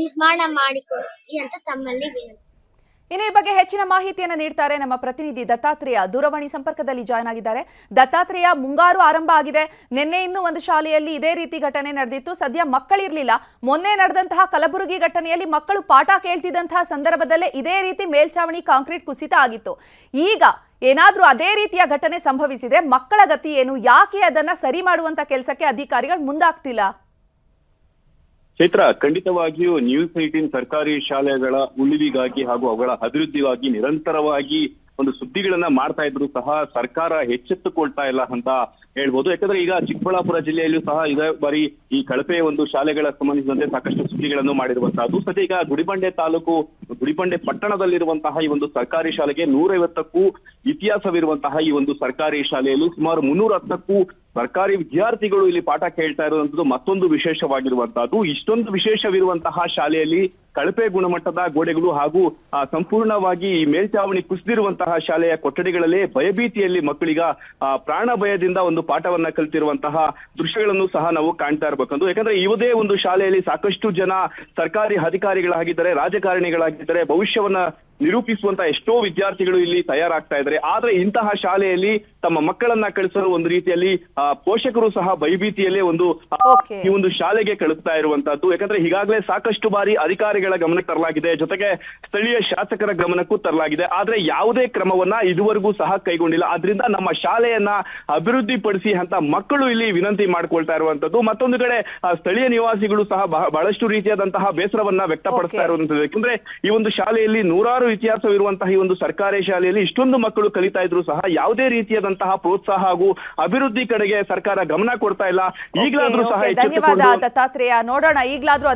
ನಿರ್ಮಾಣ ಮಾಡಿಕೊಡಿ ಅಂತ ತಮ್ಮಲ್ಲಿ ವಿನಂತಿ. ಇನ್ನು ಈ ಬಗ್ಗೆ ಹೆಚ್ಚಿನ ಮಾಹಿತಿಯನ್ನು ನೀಡ್ತಾರೆ ನಮ್ಮ ಪ್ರತಿನಿಧಿ ದತ್ತಾತ್ರೇಯ. ದೂರವಾಣಿ ಸಂಪರ್ಕದಲ್ಲಿ ಜಾಯ್ನ್ ಆಗಿದ್ದಾರೆ. ದತ್ತಾತ್ರೇಯ, ಮುಂಗಾರು ಆರಂಭ ಆಗಿದೆ. ನಿನ್ನೆ ಇನ್ನೂ ಒಂದು ಶಾಲೆಯಲ್ಲಿ ಇದೇ ರೀತಿ ಘಟನೆ ನಡೆದಿತ್ತು. ಸದ್ಯ ಮಕ್ಕಳಿರಲಿಲ್ಲ. ಮೊನ್ನೆ ನಡೆದಂತಹ ಕಲಬುರಗಿ ಘಟನೆಯಲ್ಲಿ ಮಕ್ಕಳು ಪಾಠ ಕೇಳ್ತಿದ್ದಂತಹ ಸಂದರ್ಭದಲ್ಲೇ ಇದೇ ರೀತಿ ಮೇಲ್ಛಾವಣಿ ಕಾಂಕ್ರೀಟ್ ಕುಸಿತ ಆಗಿತ್ತು. ಈಗ ಏನಾದ್ರೂ ಅದೇ ರೀತಿಯ ಘಟನೆ ಸಂಭವಿಸಿದ್ರೆ ಮಕ್ಕಳ ಗತಿ ಏನು? ಯಾಕೆ ಅದನ್ನ ಸರಿ ಮಾಡುವಂತ ಕೆಲಸಕ್ಕೆ ಅಧಿಕಾರಿಗಳು ಮುಂದಾಗ್ತಿಲ್ಲ? ಚೈತ್ರ, ಖಂಡಿತವಾಗಿಯೂ ನ್ಯೂಸ್ 18 ಸರ್ಕಾರಿ ಶಾಲೆಗಳ ಉಳಿವಿಗಾಗಿ ಹಾಗೂ ಅವುಗಳ ಅಭಿವೃದ್ಧಿಗಾಗಿ ನಿರಂತರವಾಗಿ ಒಂದು ಸುದ್ದಿಗಳನ್ನ ಮಾಡ್ತಾ ಇದ್ರು ಸಹ ಸರ್ಕಾರ ಎಚ್ಚೆತ್ತುಕೊಳ್ತಾ ಇಲ್ಲ ಅಂತ ಹೇಳ್ಬೋದು. ಯಾಕಂದ್ರೆ ಈಗ ಚಿಕ್ಕಬಳ್ಳಾಪುರ ಜಿಲ್ಲೆಯಲ್ಲೂ ಸಹ ಇದೇ ಬಾರಿ ಈ ಕಳಪೆ ಒಂದು ಶಾಲೆಗಳ ಸಂಬಂಧಿಸಿದಂತೆ ಸಾಕಷ್ಟು ಸುದ್ದಿಗಳನ್ನು ಮಾಡಿರುವಂತಹದ್ದು. ಸದ್ಯ ಈಗ ಗುಡಿಬಂಡೆ ಪಟ್ಟಣದಲ್ಲಿರುವಂತಹ ಈ ಒಂದು ಸರ್ಕಾರಿ ಶಾಲೆಗೆ 150ಕ್ಕೂ ಇತಿಹಾಸವಿರುವಂತಹ ಈ ಒಂದು ಸರ್ಕಾರಿ ಶಾಲೆಯಲ್ಲೂ ಸುಮಾರು 310ಕ್ಕೂ ಸರ್ಕಾರಿ ವಿದ್ಯಾರ್ಥಿಗಳು ಇಲ್ಲಿ ಪಾಠ ಕೇಳ್ತಾ ಇರುವಂತದ್ದು ಮತ್ತೊಂದು ವಿಶೇಷವಾಗಿರುವಂತಹದ್ದು. ಇಷ್ಟೊಂದು ವಿಶೇಷವಿರುವಂತಹ ಶಾಲೆಯಲ್ಲಿ ಕಳಪೆ ಗುಣಮಟ್ಟದ ಗೋಡೆಗಳು ಹಾಗೂ ಸಂಪೂರ್ಣವಾಗಿ ಈ ಮೇಲ್ಛಾವಣಿ ಕುಸಿದಿರುವಂತಹ ಶಾಲೆಯ ಕೊಠಡಿಗಳಲ್ಲೇ ಭಯಭೀತಿಯಲ್ಲಿ ಮಕ್ಕಳಿಗ ಪ್ರಾಣ ಭಯದಿಂದ ಒಂದು ಪಾಠವನ್ನ ಕಲಿತಿರುವಂತಹ ದೃಶ್ಯಗಳನ್ನು ಸಹ ನಾವು ಕಾಣ್ತಾ ಇರಬೇಕಂದು. ಯಾಕಂದ್ರೆ ಇವುದೇ ಒಂದು ಶಾಲೆಯಲ್ಲಿ ಸಾಕಷ್ಟು ಜನ ಸರ್ಕಾರಿ ಅಧಿಕಾರಿಗಳಾಗಿದ್ದಾರೆ, ರಾಜಕಾರಣಿಗಳಾಗಿದ್ದಾರೆ, ಭವಿಷ್ಯವನ್ನ ನಿರೂಪಿಸುವಂತಹ ಎಷ್ಟೋ ವಿದ್ಯಾರ್ಥಿಗಳು ಇಲ್ಲಿ ತಯಾರಾಗ್ತಾ ಇದ್ದಾರೆ. ಆದ್ರೆ ಇಂತಹ ಶಾಲೆಯಲ್ಲಿ ತಮ್ಮ ಮಕ್ಕಳನ್ನ ಕಳಿಸಲು ಒಂದು ರೀತಿಯಲ್ಲಿ ಪೋಷಕರು ಸಹ ಭಯಭೀತಿಯಲ್ಲೇ ಈ ಒಂದು ಶಾಲೆಗೆ ಕಳಿಸ್ತಾ ಇರುವಂತಹದ್ದು. ಯಾಕಂದ್ರೆ ಈಗಾಗಲೇ ಸಾಕಷ್ಟು ಬಾರಿ ಅಧಿಕಾರಿಗಳ ಗಮನಕ್ಕೆ ತರಲಾಗಿದೆ, ಜೊತೆಗೆ ಸ್ಥಳೀಯ ಶಾಸಕರ ಗಮನಕ್ಕೂ ತರಲಾಗಿದೆ. ಆದ್ರೆ ಯಾವುದೇ ಕ್ರಮವನ್ನ ಇದುವರೆಗೂ ಸಹ ಕೈಗೊಂಡಿಲ್ಲ. ಆದ್ರಿಂದ ನಮ್ಮ ಶಾಲೆಯನ್ನ ಅಭಿವೃದ್ಧಿ ಪಡಿಸಿ ಅಂತ ಮಕ್ಕಳು ಇಲ್ಲಿ ವಿನಂತಿ ಮಾಡ್ಕೊಳ್ತಾ ಇರುವಂತದ್ದು. ಮತ್ತೊಂದು ಕಡೆ ಸ್ಥಳೀಯ ನಿವಾಸಿಗಳು ಸಹ ಬಹಳಷ್ಟು ರೀತಿಯಾದಂತಹ ಬೇಸರವನ್ನ ವ್ಯಕ್ತಪಡಿಸ್ತಾ ಇರುವಂತದ್ದು. ಯಾಕಂದ್ರೆ ಈ ಒಂದು ಶಾಲೆಯಲ್ಲಿ ನೂರಾರು ಇತಿಹಾಸವಿರುವಂತಹ ಈ ಒಂದು ಸರ್ಕಾರಿ ಶಾಲೆಯಲ್ಲಿ ಇಷ್ಟೊಂದು ಮಕ್ಕಳು ಕಲಿತಾ ಇದ್ರು ಸಹ ಯಾವುದೇ ರೀತಿಯಾದಂತಹ ಪ್ರೋತ್ಸಾಹ ಹಾಗೂ ಅಭಿವೃದ್ಧಿ ಕಡೆಗೆ ಸರ್ಕಾರ ಗಮನ ಕೊಡ್ತಾ ಇಲ್ಲ. ಈಗಲಾದ್ರೂ ಸಹ ಧನ್ಯವಾದ ದತ್ತಾತ್ರೇಯ. ನೋಡೋಣ ಈಗಲಾದ್ರೂ